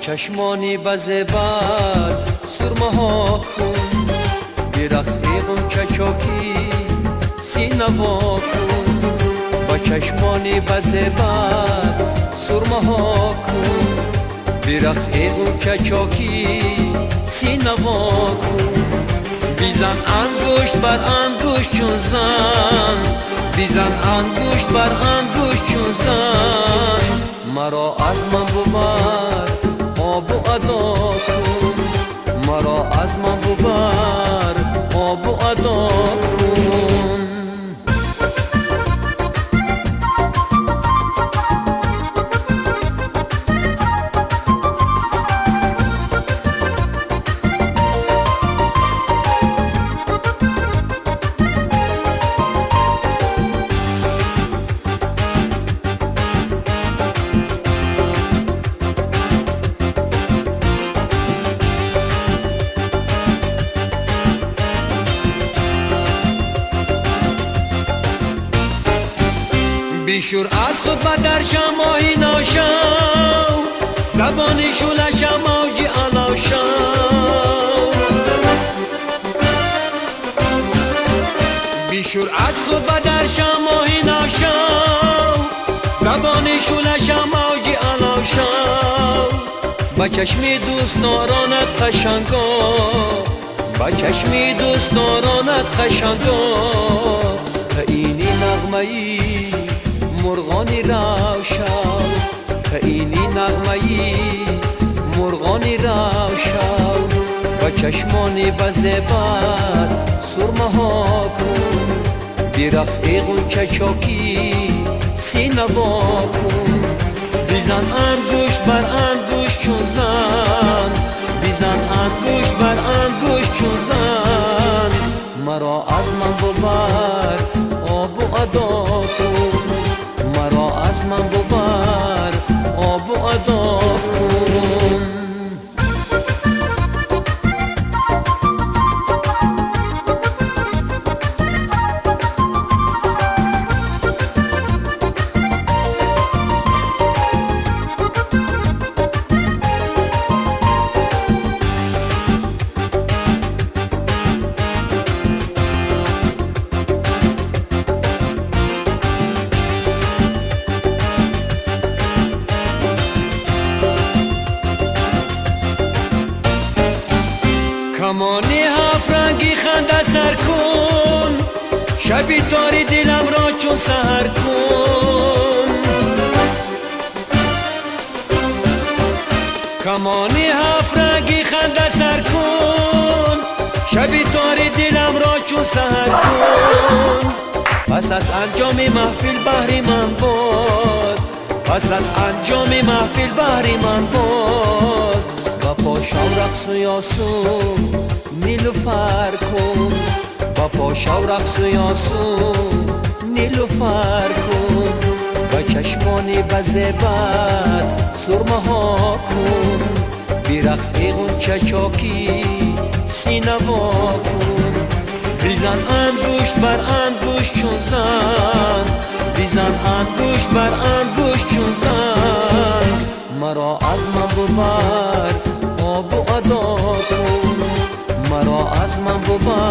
چشمانی بزبر سرمه ها کن، برقص ایغون چچاکی سینما کن. با چشمانی بزبر سرمه ها کن، برقص ایغون چچاکی سینما کن. بیزن انگشت بر انگشت چون زن، بیزن انگشت بر انگشت چون زن. مرا از من ببر آب و ادا کن، مرا از من ببر آب و ادا کن. بیشور از خود و در شماهی ناشو، زبانی شولش موجی علاو شو. بیشور از خود و در شماهی ناشو، زبانی شولش موجی علاو شو. با چشمی دوست نارانت قشنگا، با چشمی دوست نارانت قشنگا. تا اینی نغمه‌ای مرغانی روشن، تا اینی نغمه‌ای مرغانی روشن. و چشمانی بزبر سرمه ها کن، برقص ایغون چچاکی سینما کن. بیزن انگشت بر انگشت چون زن، بیزن انگشت بر انگشت چون زن. مرا از من ببر آب و ادا کن، مرا از من ببر آب و ادا کن. کمانی هفت رنگی خنده سر کن، شبی تاری دلم را چون سحر کن. کمانی هفت رنگی خنده سر کن، شبی تاری دلم را چون سحر کن. پس از انجام محفل بهری من باز، پس از انجام محفل بهری من باز. با پاشم رقص و یاسو نیلوفر کن، با پاشم رقص و یاسو نیلوفر کن. با چشمانی بزبر سرمه ها کن، برقص ایغون چچاکی سینما کن. بیزن انگشت بر انگشت چون زن، بیزن انگشت بر انگشت چون زن. مرا از من ببر آب و ادا کن، مرا از من ببر